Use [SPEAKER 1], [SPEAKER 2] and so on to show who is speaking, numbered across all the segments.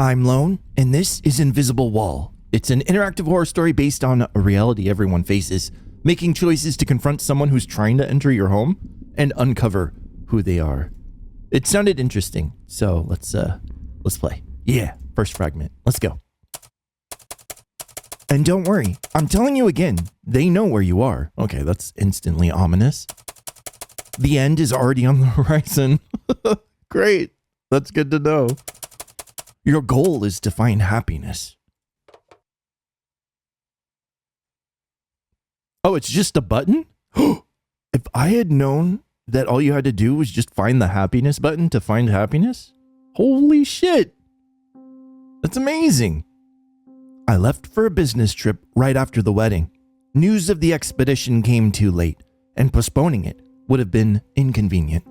[SPEAKER 1] I'm Lone, and this is Invisible Wall. It's an interactive horror story based on a reality everyone faces, making choices to confront someone who's trying to enter your home and uncover who they are. It sounded interesting, so let's play. Yeah, first fragment. Let's go. And don't worry, I'm telling you again, they know where you are. Okay, that's instantly ominous. The end is already on the horizon. Great. That's good to know. Your goal is to find happiness. Oh, it's just a button? If I had known that all you had to do was just find the happiness button to find happiness, holy shit. That's amazing. I left for a business trip right after the wedding. News of the expedition came too late, and postponing it would have been inconvenient.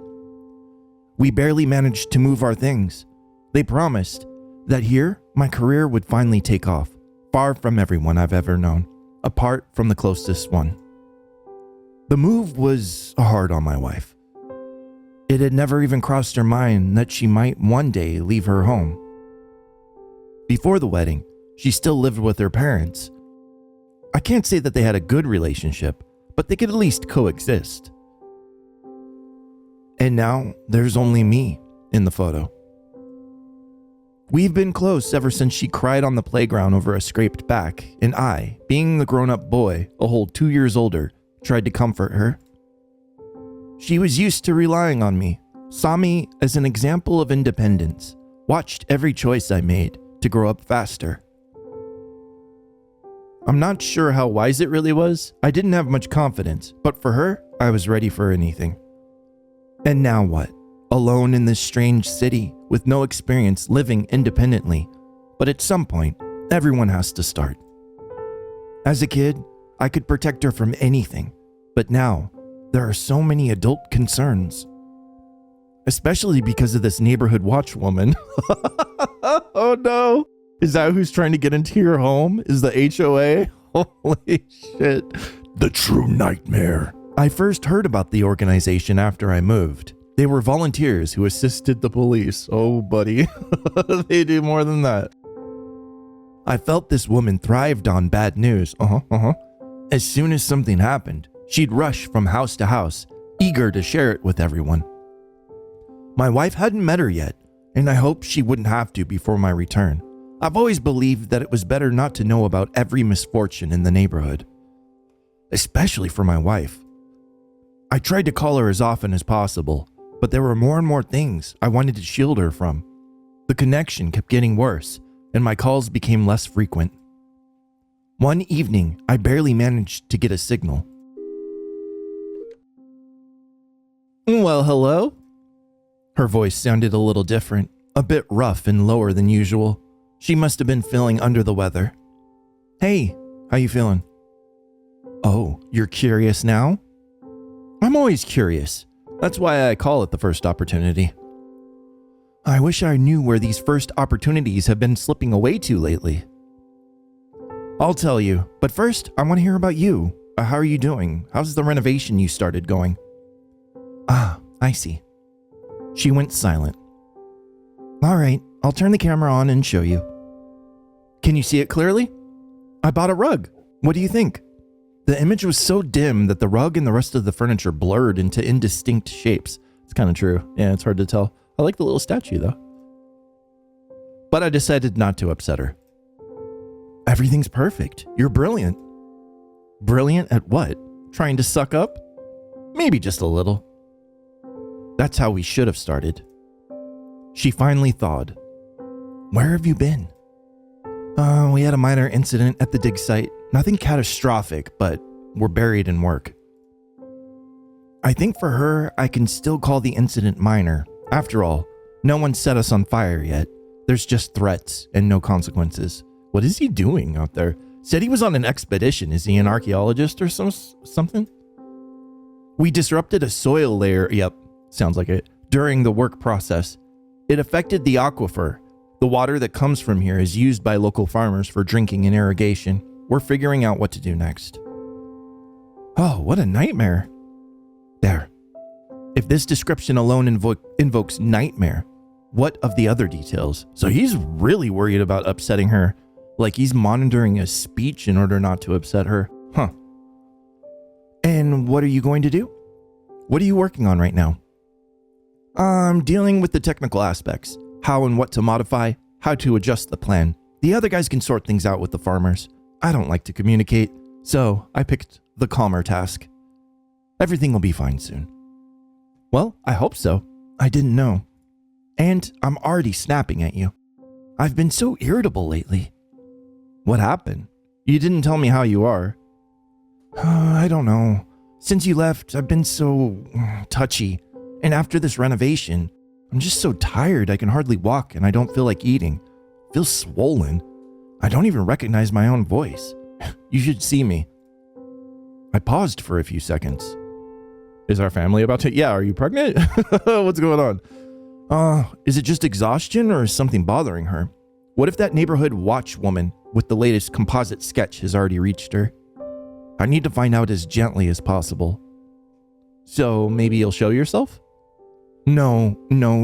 [SPEAKER 1] We barely managed to move our things. They promised that here my career would finally take off, far from everyone I've ever known, apart from the closest one. The move was hard on my wife. It had never even crossed her mind that she might one day leave her home. Before the wedding, she still lived with her parents. I can't say that they had a good relationship, but they could at least coexist. And now there's only me in the photo. We've been close ever since she cried on the playground over a scraped back, and I, being the grown-up boy, a whole 2 years older, tried to comfort her. She was used to relying on me, saw me as an example of independence, watched every choice I made to grow up faster. I'm not sure how wise it really was. I didn't have much confidence, but for her, I was ready for anything. And now what? Alone in this strange city with no experience living independently, but at some point, everyone has to start. As a kid, I could protect her from anything, but now there are so many adult concerns. Especially because of this neighborhood watch woman. Oh no! Is that who's trying to get into your home? Is the HOA? Holy shit. The true nightmare. I first heard about the organization after I moved. They were volunteers who assisted the police. Oh, buddy. They do more than that. I felt this woman thrived on bad news. As soon as something happened, she'd rush from house to house, eager to share it with everyone. My wife hadn't met her yet, and I hoped she wouldn't have to before my return. I've always believed that it was better not to know about every misfortune in the neighborhood, especially for my wife. I tried to call her as often as possible, but there were more and more things I wanted to shield her from. The connection kept getting worse, and my calls became less frequent. One evening, I barely managed to get a signal. Well, hello? Her voice sounded a little different, a bit rough and lower than usual. She must have been feeling under the weather. Hey, how you feeling? Oh, you're curious now? I'm always curious. That's why I call it the first opportunity. I wish I knew where these first opportunities have been slipping away to lately. I'll tell you, but first, I want to hear about you. How are you doing? How's the renovation you started going? Ah, I see. She went silent. All right, I'll turn the camera on and show you. Can you see it clearly? I bought a rug. What do you think? The image was so dim that the rug and the rest of the furniture blurred into indistinct shapes. It's kind of true. Yeah, it's hard to tell. I like the little statue though. But I decided not to upset her. Everything's perfect. You're brilliant. Brilliant at what? Trying to suck up? Maybe just a little. That's how we should have started. She finally thawed. Where have you been? We had a minor incident at the dig site. Nothing catastrophic, but we're buried in work. I think for her, I can still call the incident minor. After all, no one set us on fire yet. There's just threats and no consequences. What is he doing out there? Said he was on an expedition. Is he an archaeologist or something? We disrupted a soil layer. Yep, sounds like it. During the work process. It affected the aquifer. The water that comes from here is used by local farmers for drinking and irrigation. We're figuring out what to do next. Oh, what a nightmare. There. If this description alone invokes nightmare, What of the other details? So he's really worried about upsetting her. Like he's monitoring his speech in order not to upset her. Huh. And what are you going to do? What are you working on right now? I'm dealing with the technical aspects. How and what to modify, how to adjust the plan. The other guys can sort things out with the farmers. I don't like to communicate, so I picked the calmer task. Everything will be fine soon. Well, I hope so. I didn't know. And I'm already snapping at you. I've been so irritable lately. What happened? You didn't tell me how you are. I don't know. Since you left, I've been so touchy. And after this renovation, I'm just so tired I can hardly walk and I don't feel like eating. I feel swollen. I don't even recognize my own voice. You should see me. I paused for a few seconds. Is our family about to... Yeah, are you pregnant? What's going on? Is it just exhaustion or is something bothering her? What if that neighborhood watch woman with the latest composite sketch has already reached her? I need to find out as gently as possible. So maybe you'll show yourself? No,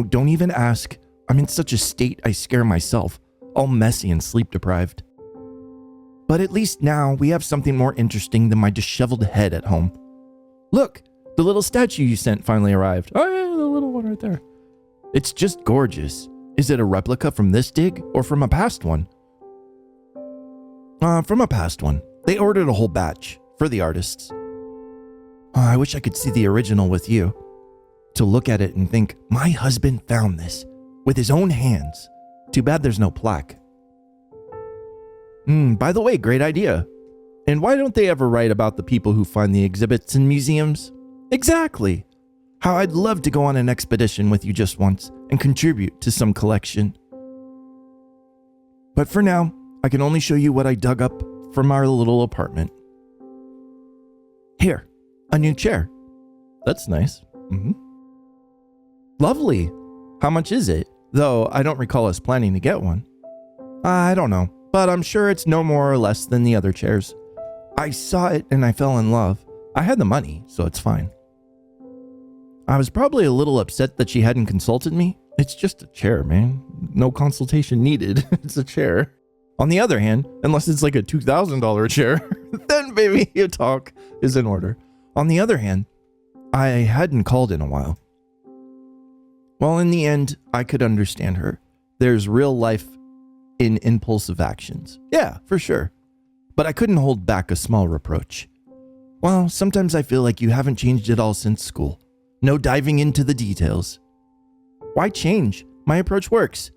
[SPEAKER 1] don't even ask. I'm in such a state I scare myself, all messy and sleep deprived. But at least now we have something more interesting than my disheveled head at home. Look, the little statue you sent finally arrived. Oh yeah, the little one right there. It's just gorgeous. Is it a replica from this dig or from a past one? From a past one. They ordered a whole batch for the artists. I wish I could see the original with you. To look at it and think, my husband found this with his own hands. Too bad there's no plaque. By the way, great idea. And why don't they ever write about the people who find the exhibits in museums? Exactly. How I'd love to go on an expedition with you just once and contribute to some collection. But for now, I can only show you what I dug up from our little apartment. Here, a new chair. That's nice. Lovely. How much is it? Though I don't recall us planning to get one. I don't know, but I'm sure it's no more or less than the other chairs. I saw it and I fell in love. I had the money, so it's fine. I was probably a little upset that she hadn't consulted me. It's just a chair, man. No consultation needed. It's a chair. On the other hand, unless it's like a $2,000 chair, then maybe your talk is in order. On the other hand, I hadn't called in a while. Well, in the end, I could understand her. There's real life in impulsive actions. Yeah, for sure. But I couldn't hold back a small reproach. Well, sometimes I feel like you haven't changed at all since school. No diving into the details. Why change? My approach works.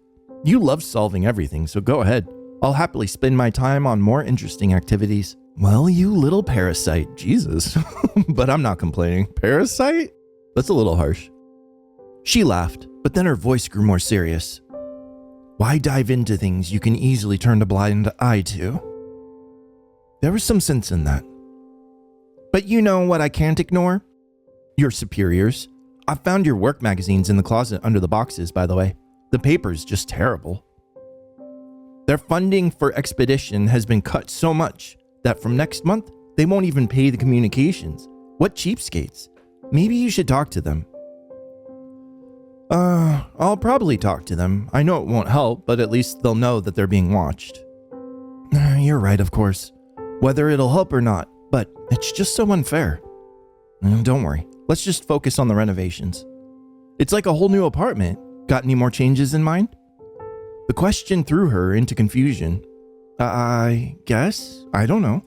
[SPEAKER 1] You love solving everything, so go ahead. I'll happily spend my time on more interesting activities. Well, you little parasite. Jesus. But I'm not complaining. Parasite? That's a little harsh. She laughed, but then her voice grew more serious. Why dive into things you can easily turn a blind eye to? There was some sense in that. But you know what I can't ignore? Your superiors. I found your work magazines in the closet under the boxes, by the way. The paper's just terrible. Their funding for expedition has been cut so much that from next month, they won't even pay the communications. What cheapskates. Maybe you should talk to them. I'll probably talk to them. I know it won't help, but at least they'll know that they're being watched. You're right, of course. Whether it'll help or not, but it's just so unfair. Don't worry. Let's just focus on the renovations. It's like a whole new apartment. Got any more changes in mind? The question threw her into confusion. I guess? I don't know.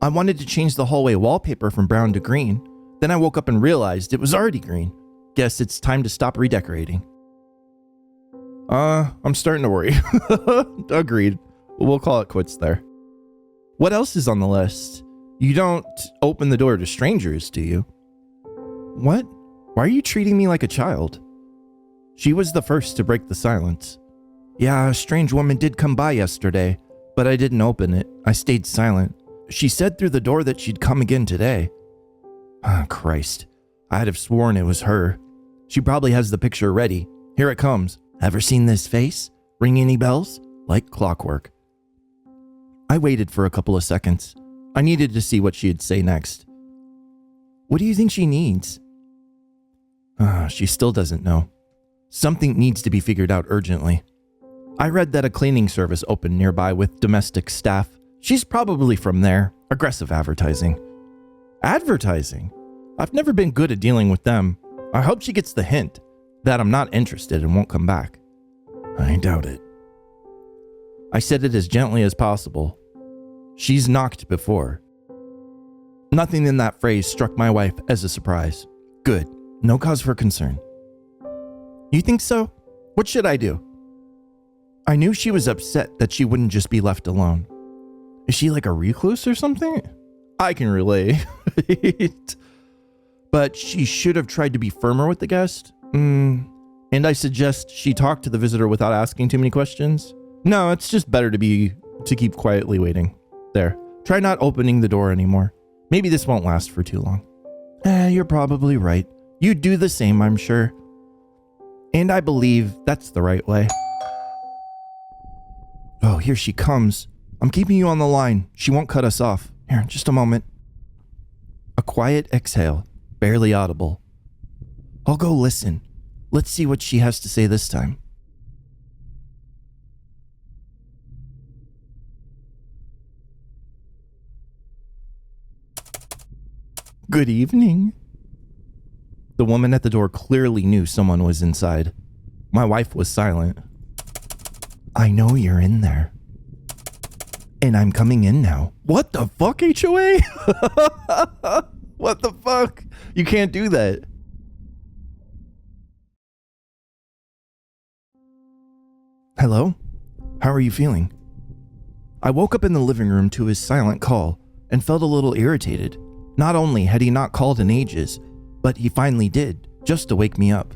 [SPEAKER 1] I wanted to change the hallway wallpaper from brown to green. Then I woke up and realized it was already green. Guess it's time to stop redecorating. I'm starting to worry. Agreed. We'll call it quits there. What else is on the list? You don't open the door to strangers, do you? What? Why are you treating me like a child? She was the first to break the silence. Yeah, a strange woman did come by yesterday, but I didn't open it. I stayed silent. She said through the door that she'd come again today. Ah, Christ. I'd have sworn it was her. She probably has the picture ready. Here it comes. Ever seen this face? Ring any bells? Like clockwork. I waited for a couple of seconds. I needed to see what she'd say next. What do you think she needs? She still doesn't know. Something needs to be figured out urgently. I read that a cleaning service opened nearby with domestic staff. She's probably from there. Aggressive advertising. Advertising? I've never been good at dealing with them. I hope she gets the hint that I'm not interested and won't come back. I doubt it. I said it as gently as possible. She's knocked before. Nothing in that phrase struck my wife as a surprise. Good. No cause for concern. You think so? What should I do? I knew she was upset that she wouldn't just be left alone. Is she like a recluse or something? I can relate. But she should have tried to be firmer with the guest. And I suggest she talk to the visitor without asking too many questions. No, it's just better to keep quietly waiting. There. Try not opening the door anymore. Maybe this won't last for too long. You're probably right. You'd do the same, I'm sure. And I believe that's the right way. Oh, here she comes. I'm keeping you on the line. She won't cut us off. Here, just a moment. A quiet exhale, barely audible. I'll go listen. Let's see what she has to say this time. Good evening. The woman at the door clearly knew someone was inside. My wife was silent. I know you're in there. And I'm coming in now. What the fuck, HOA? What the fuck? You can't do that. Hello? How are you feeling? I woke up in the living room to his silent call and felt a little irritated. Not only had he not called in ages, but he finally did, just to wake me up.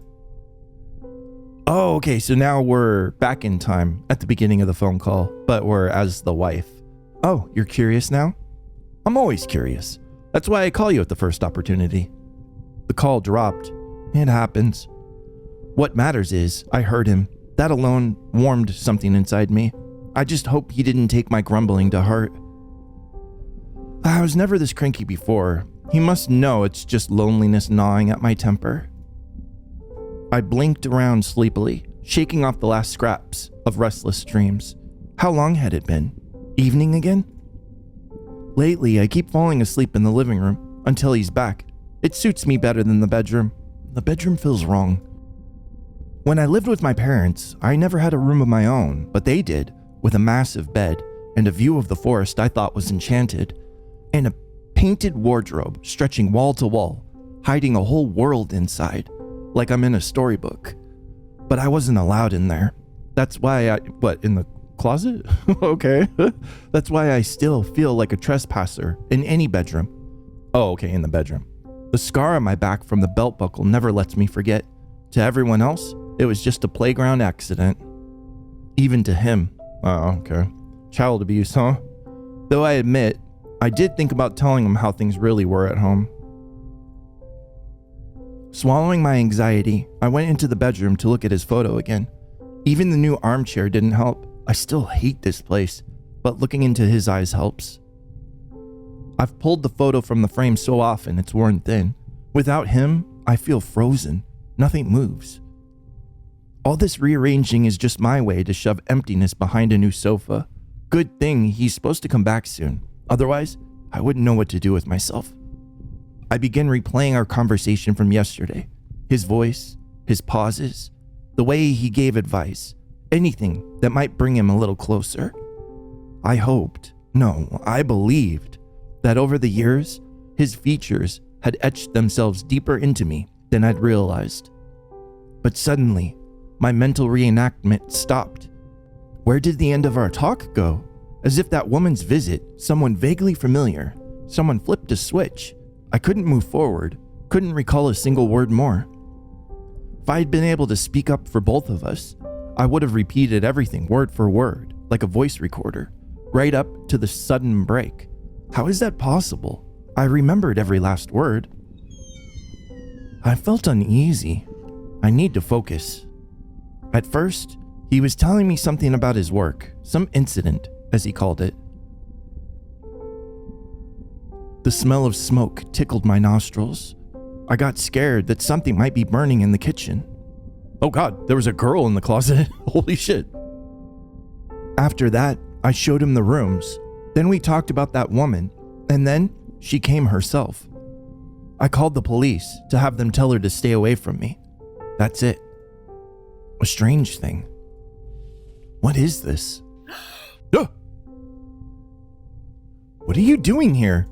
[SPEAKER 1] Oh, okay, so now we're back in time at the beginning of the phone call, but we're as the wife. Oh, you're curious now? I'm always curious. That's why I call you at the first opportunity. The call dropped. It happens. What matters is, I heard him. That alone warmed something inside me. I just hope he didn't take my grumbling to heart. I was never this cranky before. He must know it's just loneliness gnawing at my temper. I blinked around sleepily, shaking off the last scraps of restless dreams. How long had it been? Evening again? Lately, I keep falling asleep in the living room until he's back. It suits me better than the bedroom. The bedroom feels wrong. When I lived with my parents, I never had a room of my own, but they did, with a massive bed and a view of the forest I thought was enchanted, and a painted wardrobe stretching wall to wall, hiding a whole world inside, like I'm in a storybook. But I wasn't allowed in there. That's why in the closet? Okay. That's why I still feel like a trespasser in any bedroom. Oh, okay, in the bedroom. The scar on my back from the belt buckle never lets me forget. To everyone else, it was just a playground accident. Even to him. Oh, okay. Child abuse, huh? Though I admit, I did think about telling him how things really were at home. Swallowing my anxiety, I went into the bedroom to look at his photo again. Even the new armchair didn't help. I still hate this place, but looking into his eyes helps. I've pulled the photo from the frame so often it's worn thin. Without him, I feel frozen. Nothing moves. All this rearranging is just my way to shove emptiness behind a new sofa. Good thing he's supposed to come back soon. Otherwise, I wouldn't know what to do with myself. I begin replaying our conversation from yesterday. His voice, his pauses, the way he gave advice, anything that might bring him a little closer. I hoped, no, I believed that over the years, his features had etched themselves deeper into me than I'd realized. But suddenly, my mental reenactment stopped. Where did the end of our talk go? As if that woman's visit, someone vaguely familiar, someone flipped a switch. I couldn't move forward, couldn't recall a single word more. If I'd been able to speak up for both of us, I would have repeated everything word for word, like a voice recorder, right up to the sudden break. How is that possible? I remembered every last word. I felt uneasy. I need to focus. At first, he was telling me something about his work, some incident, as he called it. The smell of smoke tickled my nostrils. I got scared that something might be burning in the kitchen. Oh God, there was a girl in the closet. Holy shit. After that, I showed him the rooms. Then we talked about that woman, and then she came herself. I called the police to have them tell her to stay away from me. That's it. A strange thing. What is this? What are you doing here?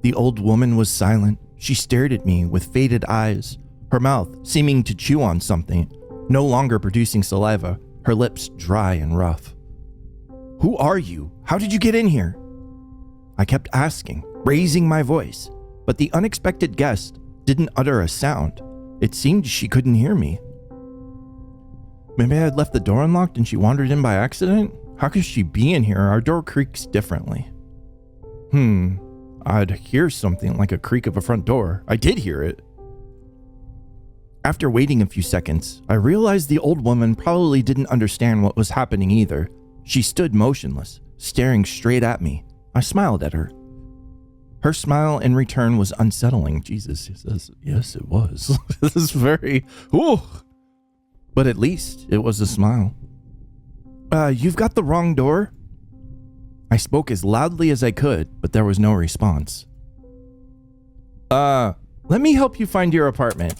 [SPEAKER 1] The old woman was silent. She stared at me with faded eyes, her mouth seeming to chew on something, no longer producing saliva, her lips dry and rough. Who are you? How did you get in here? I kept asking, raising my voice, but the unexpected guest didn't utter a sound. It seemed she couldn't hear me. Maybe I had left the door unlocked and she wandered in by accident? How could she be in here? Our door creaks differently. I'd hear something like a creak of a front door. I did hear it. After waiting a few seconds, I realized the old woman probably didn't understand what was happening either. She stood motionless, staring straight at me. I smiled at her. Her smile in return was unsettling. Jesus, he says, yes, it was. This is very, ooh. But at least it was a smile. You've got the wrong door? I spoke as loudly as I could, but there was no response. Let me help you find your apartment.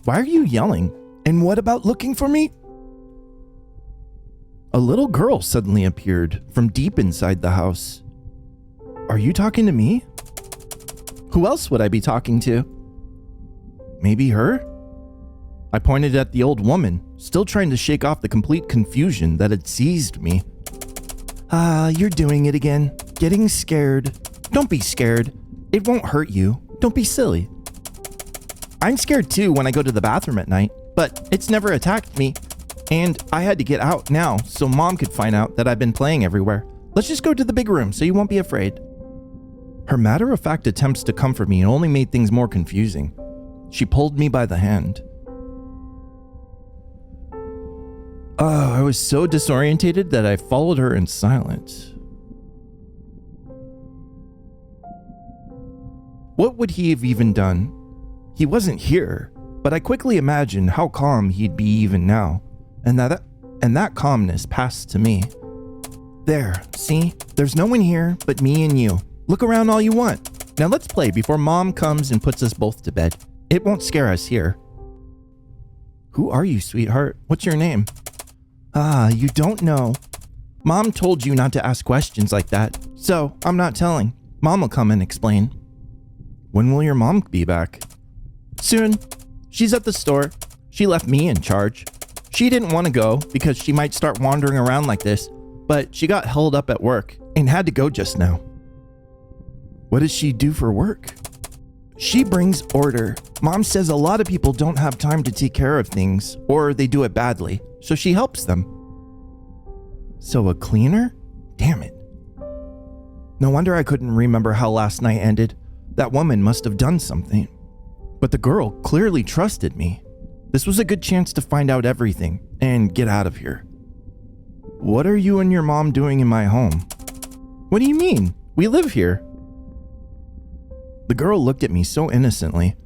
[SPEAKER 1] Why are you yelling? And what about looking for me? A little girl suddenly appeared from deep inside the house. Are you talking to me? Who else would I be talking to? Maybe her? I pointed at the old woman, still trying to shake off the complete confusion that had seized me. You're doing it again. Getting scared. Don't be scared. It won't hurt you. Don't be silly. I'm scared too when I go to the bathroom at night, but it's never attacked me. And I had to get out now so Mom could find out that I've been playing everywhere. Let's just go to the big room so you won't be afraid. Her matter-of-fact attempts to comfort me only made things more confusing. She pulled me by the hand. I was so disorientated that I followed her in silence. What would he have even done? He wasn't here, but I quickly imagined how calm he'd be even now, and that calmness passed to me. There, see? There's no one here but me and you. Look around all you want. Now let's play before Mom comes and puts us both to bed. It won't scare us here. Who are you, sweetheart? What's your name? You don't know. Mom told you not to ask questions like that, so I'm not telling. Mom will come and explain. When will your mom be back? Soon. She's at the store. She left me in charge. She didn't want to go because she might start wandering around like this, but she got held up at work and had to go just now. What does she do for work? She brings order. Mom says a lot of people don't have time to take care of things, or they do it badly, so she helps them. So a cleaner? Damn it. No wonder I couldn't remember how last night ended. That woman must have done something. But the girl clearly trusted me. This was a good chance to find out everything and get out of here. What are you and your mom doing in my home? What do you mean? We live here. The girl looked at me so innocently.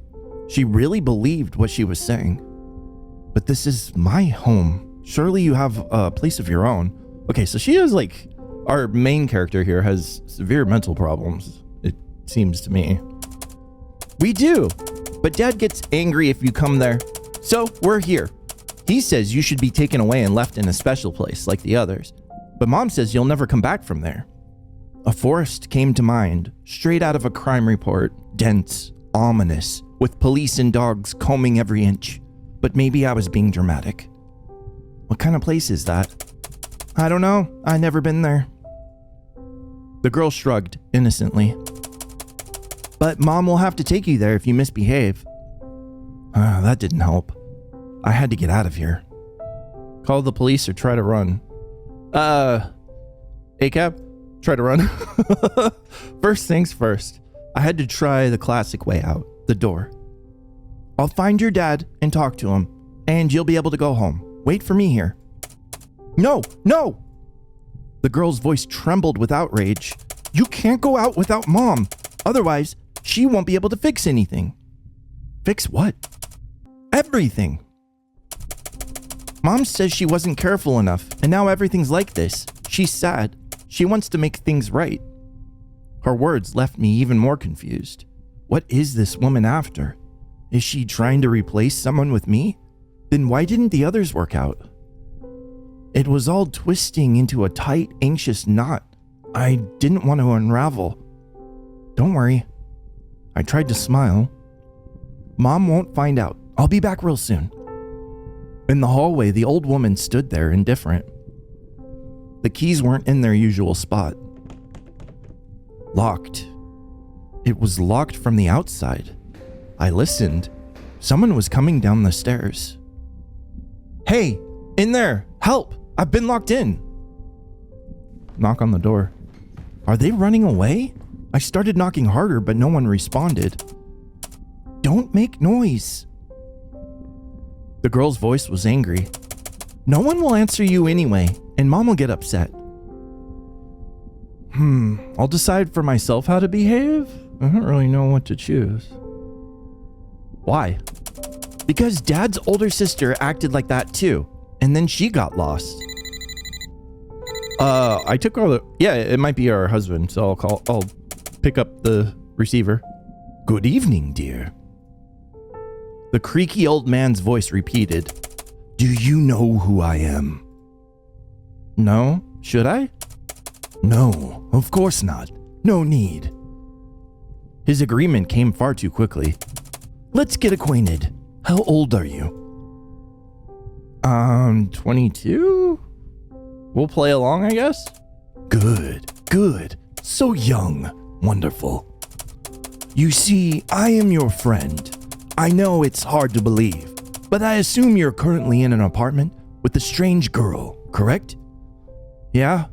[SPEAKER 1] She really believed what she was saying. But this is my home. Surely you have a place of your own. Okay, so she is like, our main character here has severe mental problems, it seems to me. We do, but Dad gets angry if you come there. So we're here. He says you should be taken away and left in a special place like the others. But Mom says you'll never come back from there. A forest came to mind, straight out of a crime report, dense, ominous, with police and dogs combing every inch. But maybe I was being dramatic. What kind of place is that? I don't know. I've never been there. The girl shrugged innocently. But Mom will have to take you there if you misbehave. That didn't help. I had to get out of here. Call the police or try to run. ACAB? Try to run. First things first. I had to try the classic way out, the door. I'll find your dad and talk to him, and you'll be able to go home. Wait for me here. No, no! The girl's voice trembled with outrage. You can't go out without Mom. Otherwise, she won't be able to fix anything. Fix what? Everything. Mom says she wasn't careful enough, and now everything's like this. She's sad. She wants to make things right. Her words left me even more confused. What is this woman after? Is she trying to replace someone with me? Then why didn't the others work out? It was all twisting into a tight, anxious knot I didn't want to unravel. Don't worry. I tried to smile. Mom won't find out. I'll be back real soon. In the hallway, the old woman stood there indifferent. The keys weren't in their usual spot. Locked. It was locked from the outside. I listened. Someone was coming down the stairs. Hey, in there! Help! I've been locked in! Knock on the door. Are they running away? I started knocking harder, but no one responded. Don't make noise. The girl's voice was angry. No one will answer you anyway, and Mom will get upset. I'll decide for myself how to behave. I don't really know what to choose. Why? Because Dad's older sister acted like that too, and then she got lost. I took all the... Yeah, it might be our husband, so I'll pick up the receiver. Good evening, dear. The creaky old man's voice repeated. Do you know who I am? No, should I? No, of course not. No need. His agreement came far too quickly. Let's get acquainted. How old are you? 22? We'll play along, I guess? Good. So young. Wonderful. You see, I am your friend. I know it's hard to believe, but I assume you're currently in an apartment with a strange girl, correct? Yeah?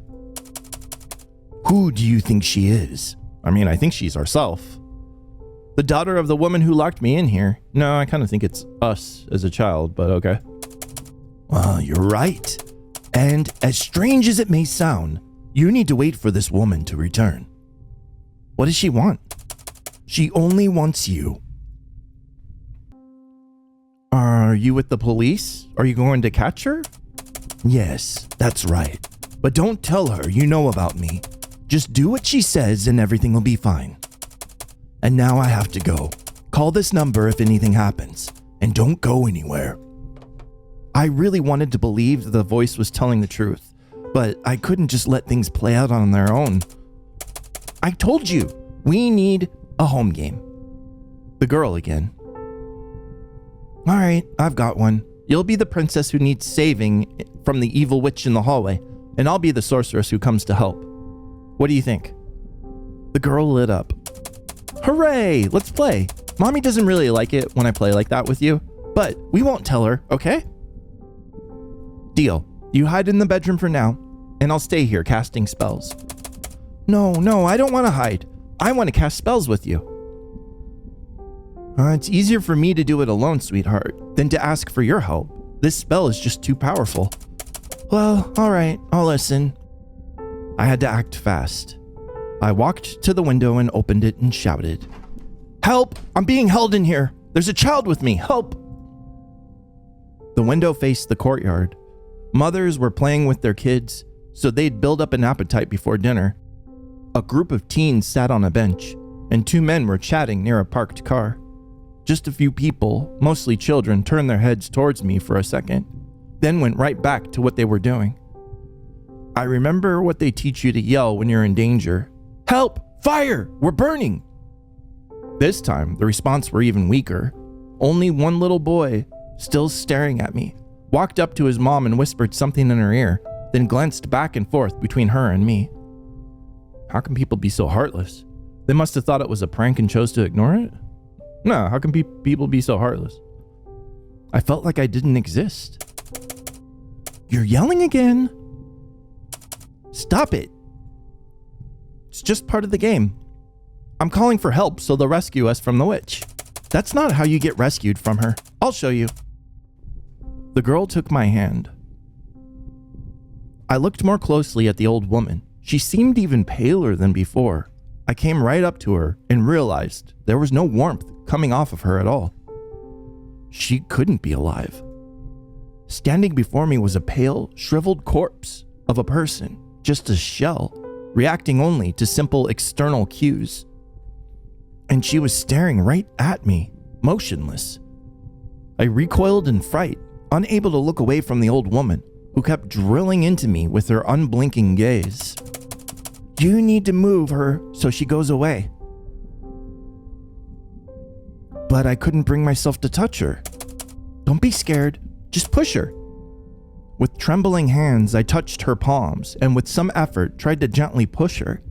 [SPEAKER 1] Who do you think she is? I think she's herself. The daughter of the woman who locked me in here. No, I kind of think it's us as a child, but okay. Well, you're right. And as strange as it may sound, you need to wait for this woman to return. What does she want? She only wants you. Are you with the police? Are you going to catch her? Yes, that's right. But don't tell her you know about me. Just do what she says and everything will be fine. And now I have to go. Call this number if anything happens. And don't go anywhere. I really wanted to believe the voice was telling the truth, but I couldn't just let things play out on their own. I told you, we need a home game. The girl again. All right, I've got one. You'll be the princess who needs saving from the evil witch in the hallway, and I'll be the sorceress who comes to help. What do you think? The girl lit up. Hooray, let's play. Mommy doesn't really like it when I play like that with you, but we won't tell her, okay? Deal. You hide in the bedroom for now, and I'll stay here casting spells. No, I don't want to hide. I want to cast spells with you. It's easier for me to do it alone, sweetheart, than to ask for your help. This spell is just too powerful. Well, all right, I'll listen. I had to act fast. I walked to the window and opened it and shouted, Help! I'm being held in here! There's a child with me! Help! The window faced the courtyard. Mothers were playing with their kids, so they'd build up an appetite before dinner. A group of teens sat on a bench, and two men were chatting near a parked car. Just a few people, mostly children, turned their heads towards me for a second, then went right back to what they were doing. I remember what they teach you to yell when you're in danger. Help! Fire! We're burning! This time, the response were even weaker. Only one little boy, still staring at me, walked up to his mom and whispered something in her ear, then glanced back and forth between her and me. How can people be so heartless? They must have thought it was a prank and chose to ignore it? No, how can people be so heartless? I felt like I didn't exist. You're yelling again. Stop it. It's just part of the game. I'm calling for help so they'll rescue us from the witch. That's not how you get rescued from her. I'll show you. The girl took my hand. I looked more closely at the old woman. She seemed even paler than before. I came right up to her and realized there was no warmth coming off of her at all. She couldn't be alive. Standing before me was a pale, shriveled corpse of a person, just a shell, reacting only to simple external cues. And she was staring right at me, motionless. I recoiled in fright, unable to look away from the old woman, who kept drilling into me with her unblinking gaze. You need to move her so she goes away. But I couldn't bring myself to touch her. Don't be scared, just push her. With trembling hands, I touched her palms and with some effort tried to gently push her.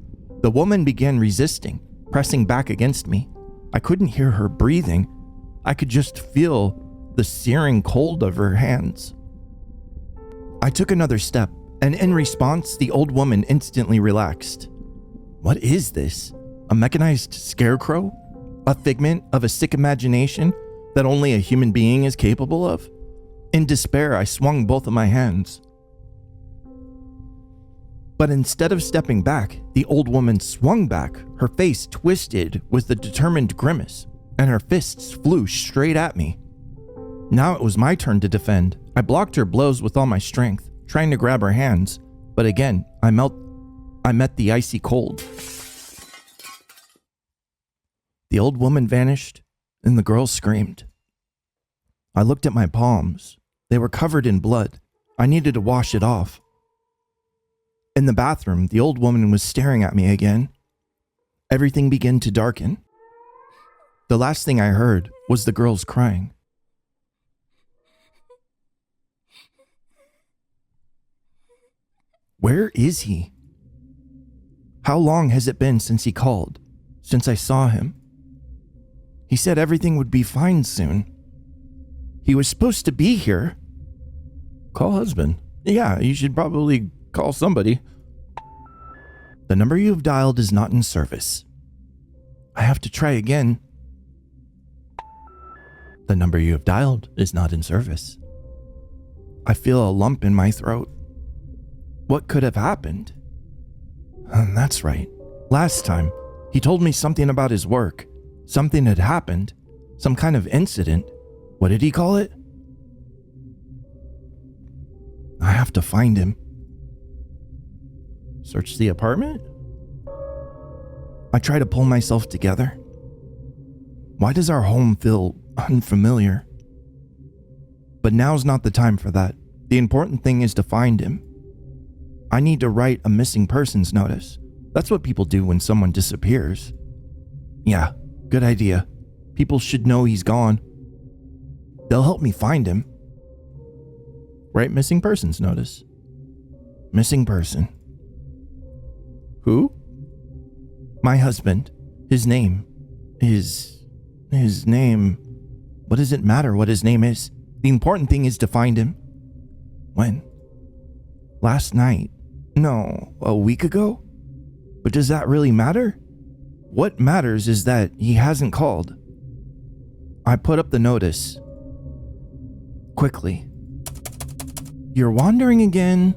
[SPEAKER 1] The woman began resisting, pressing back against me. I couldn't hear her breathing. I could just feel the searing cold of her hands. I took another step, and in response, the old woman instantly relaxed. What is this? A mechanized scarecrow? A figment of a sick imagination that only a human being is capable of? In despair, I swung both of my hands. But instead of stepping back, the old woman swung back, her face twisted with a determined grimace, and her fists flew straight at me. Now it was my turn to defend. I blocked her blows with all my strength, trying to grab her hands, but again, I met the icy cold. The old woman vanished, and the girl screamed. I looked at my palms. They were covered in blood. I needed to wash it off. In the bathroom, the old woman was staring at me again. Everything began to darken. The last thing I heard was the girls crying. Where is he? How long has it been since he called? Since I saw him? He said everything would be fine soon. He was supposed to be here. Call husband. Yeah, you should probably call somebody. The number you have dialed is not in service. I have to try again. The number you have dialed is not in service. I feel a lump in my throat. What could have happened? That's right. Last time, he told me something about his work. Something had happened. Some kind of incident. What did he call it? I have to find him. Search the apartment? I try to pull myself together. Why does our home feel unfamiliar? But now's not the time for that. The important thing is to find him. I need to write a missing persons notice. That's what people do when someone disappears. Yeah, good idea. People should know he's gone. They'll help me find him. Write missing persons notice. Missing person. Who? My husband. His name. His name. What does it matter what his name is? The important thing is to find him. When? Last night. No, a week ago? But does that really matter? What matters is that he hasn't called. I put up the notice. Quickly. You're wandering again?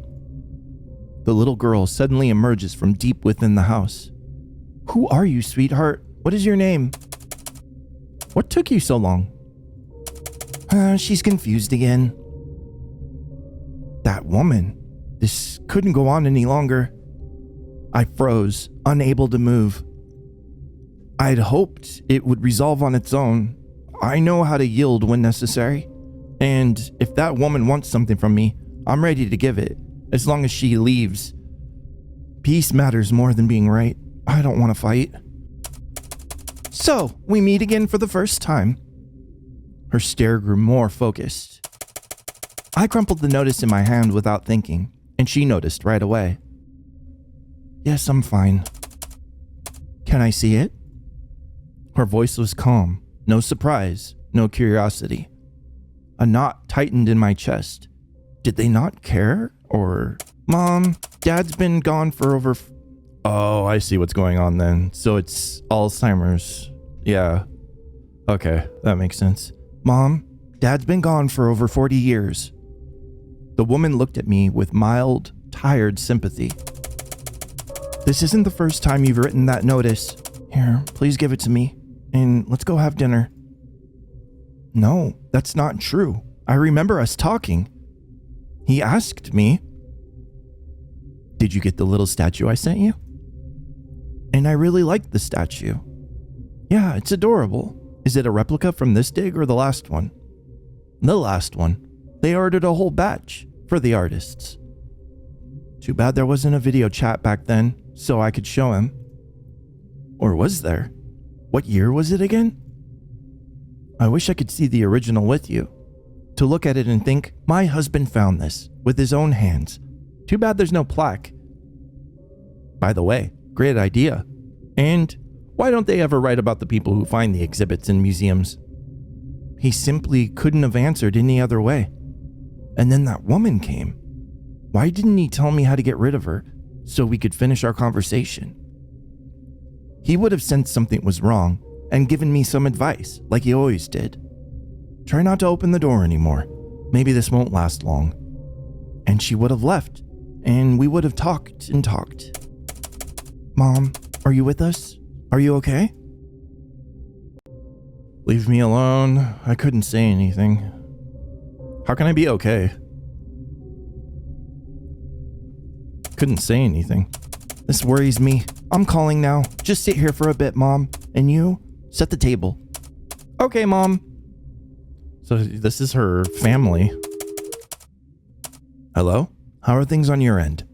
[SPEAKER 1] The little girl suddenly emerges from deep within the house. Who are you, sweetheart? What is your name? What took you so long? She's confused again. That woman. This couldn't go on any longer. I froze, unable to move. I'd hoped it would resolve on its own. I know how to yield when necessary. And if that woman wants something from me, I'm ready to give it, as long as she leaves. Peace matters more than being right. I don't want to fight. So, we meet again for the first time. Her stare grew more focused. I crumpled the notice in my hand without thinking, and she noticed right away. Yes, I'm fine. Can I see it? Her voice was calm, no surprise, no curiosity. A knot tightened in my chest. Did they not care? Or, Mom, Dad's been gone for over... Oh, I see what's going on then. So it's Alzheimer's. Yeah. Okay, that makes sense. Mom, Dad's been gone for over 40 years. The woman looked at me with mild, tired sympathy. This isn't the first time you've written that notice. Here, please give it to me, and let's go have dinner. No, that's not true. I remember us talking. He asked me, did you get the little statue I sent you? And I really liked the statue. Yeah, it's adorable. Is it a replica from this dig or the last one? The last one. They ordered a whole batch for the artists. Too bad there wasn't a video chat back then so I could show him. Or was there? What year was it again? I wish I could see the original with you. To look at it and think, my husband found this with his own hands. Too bad there's no plaque. By the way, great idea. And why don't they ever write about the people who find the exhibits in museums? He simply couldn't have answered any other way. And then that woman came. Why didn't he tell me how to get rid of her so we could finish our conversation? He would have sensed something was wrong and given me some advice like he always did. Try not to open the door anymore. Maybe this won't last long. And she would have left, and we would have talked and talked. Mom, are you with us? Are you okay? Leave me alone. I couldn't say anything. How can I be okay? Couldn't say anything. This worries me. I'm calling now. Just sit here for a bit, Mom. And you, set the table. Okay, Mom. So this is her family. Hello? How are things on your end?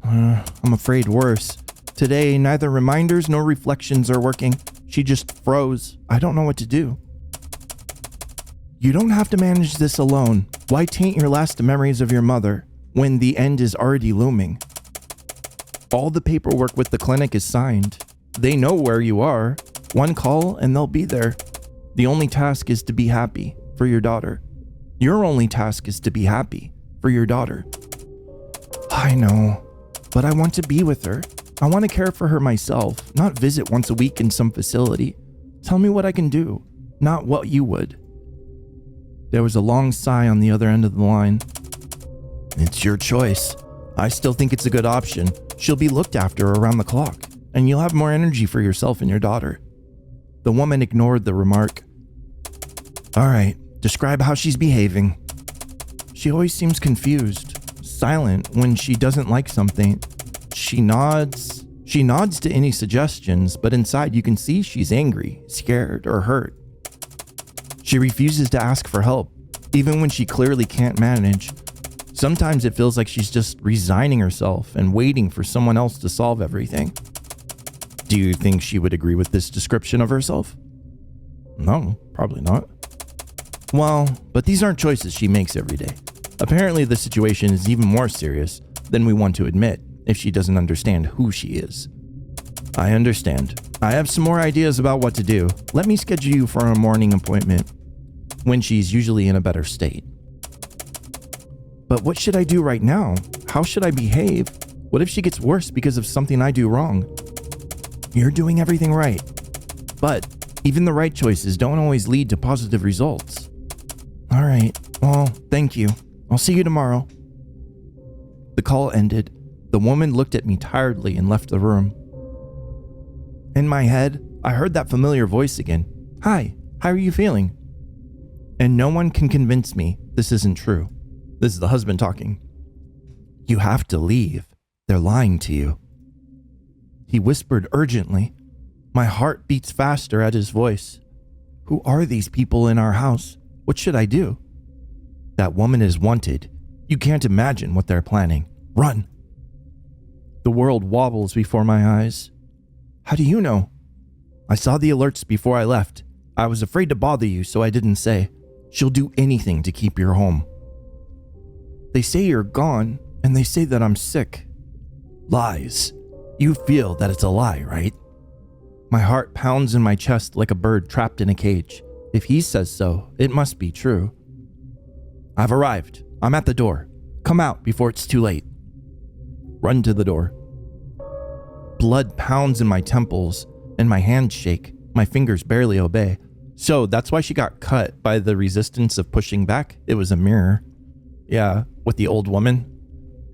[SPEAKER 1] I'm afraid worse. Today, neither reminders nor reflections are working. She just froze. I don't know what to do. You don't have to manage this alone. Why taint your last memories of your mother when the end is already looming? All the paperwork with the clinic is signed. They know where you are. One call and they'll be there. The only task is to be happy for your daughter. Your only task is to be happy for your daughter. I know, but I want to be with her. I want to care for her myself, not visit once a week in some facility. Tell me what I can do, not what you would. There was a long sigh on the other end of the line. It's your choice. I still think it's a good option. She'll be looked after around the clock, and you'll have more energy for yourself and your daughter. The woman ignored the remark. All right, describe how she's behaving. She always seems confused, silent when she doesn't like something. She nods to any suggestions, but inside you can see she's angry, scared, or hurt. She refuses to ask for help, even when she clearly can't manage. Sometimes it feels like she's just resigning herself and waiting for someone else to solve everything. Do you think she would agree with this description of herself? No, probably not. Well, but these aren't choices she makes every day. Apparently the situation is even more serious than we want to admit if she doesn't understand who she is. I understand. I have some more ideas about what to do. Let me schedule you for a morning appointment when she's usually in a better state. But what should I do right now? How should I behave? What if she gets worse because of something I do wrong? You're doing everything right. But even the right choices don't always lead to positive results. All right. Well, thank you. I'll see you tomorrow. The call ended. The woman looked at me tiredly and left the room. In my head, I heard that familiar voice again. Hi, how are you feeling? And no one can convince me this isn't true. This is the husband talking. You have to leave. They're lying to you. He whispered urgently. My heart beats faster at his voice. Who are these people in our house? What should I do? That woman is wanted. You can't imagine what they're planning. Run. The world wobbles before my eyes. How do you know? I saw the alerts before I left. I was afraid to bother you, so I didn't say. She'll do anything to keep you home. They say you're gone, and they say that I'm sick. Lies. You feel that it's a lie, right? My heart pounds in my chest like a bird trapped in a cage. If he says so, it must be true. I've arrived. I'm at the door. Come out before it's too late. Run to the door. Blood pounds in my temples, and my hands shake. My fingers barely obey. So that's why she got cut by the resistance of pushing back. It was a mirror. Yeah, with the old woman.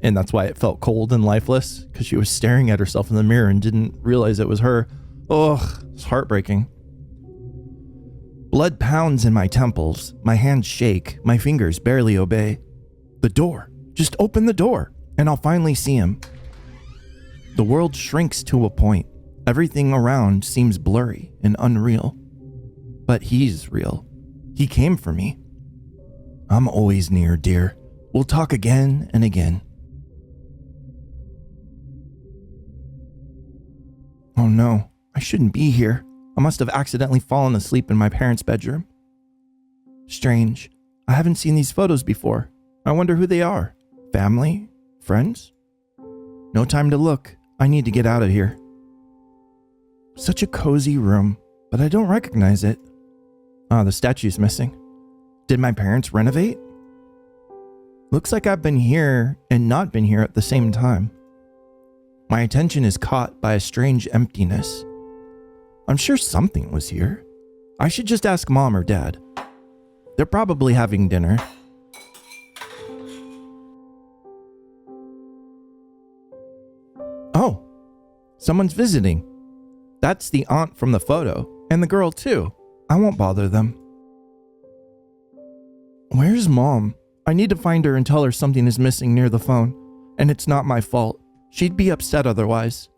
[SPEAKER 1] And that's why it felt cold and lifeless, because she was staring at herself in the mirror and didn't realize it was her. Ugh, it's heartbreaking. Blood pounds in my temples, my hands shake, my fingers barely obey. The door. Just open the door, and I'll finally see him. The world shrinks to a point. Everything around seems blurry and unreal. But he's real. He came for me. I'm always near, dear. We'll talk again and again. Oh no, I shouldn't be here. I must have accidentally fallen asleep in my parents' bedroom. Strange. I haven't seen these photos before. I wonder who they are. Family? Friends? No time to look. I need to get out of here. Such a cozy room, but I don't recognize it. Ah, the statue's missing. Did my parents renovate? Looks like I've been here and not been here at the same time. My attention is caught by a strange emptiness. I'm sure something was here. I should just ask Mom or Dad. They're probably having dinner. Oh, someone's visiting. That's the aunt from the photo, and the girl too. I won't bother them. Where's Mom? I need to find her and tell her something is missing near the phone, and it's not my fault. She'd be upset otherwise.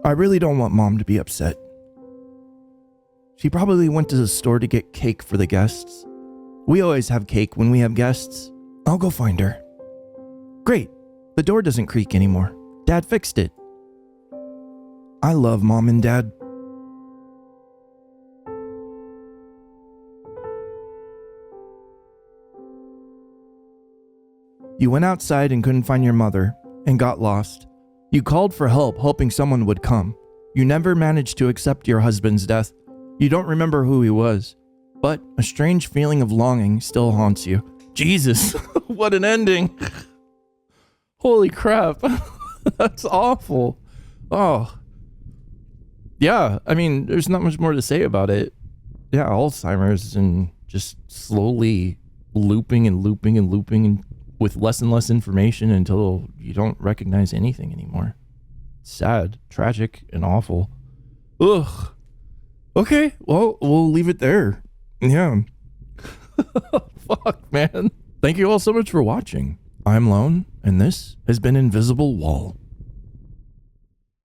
[SPEAKER 1] I really don't want Mom to be upset. She probably went to the store to get cake for the guests. We always have cake when we have guests. I'll go find her. Great. The door doesn't creak anymore. Dad fixed it. I love Mom and Dad. You went outside and couldn't find your mother and got lost. You called for help, hoping someone would come. You never managed to accept your husband's death. You don't remember who he was, but a strange feeling of longing still haunts you. Jesus, what an ending. Holy crap. That's awful. Oh. Yeah, I mean, there's not much more to say about it. Yeah, Alzheimer's and just slowly looping and with less and less information until you don't recognize anything anymore. Sad, tragic, and awful. Ugh. Okay, well, we'll leave it there. Yeah. Fuck, man. Thank you all so much for watching. I'm Lone, and this has been Invisible Wall.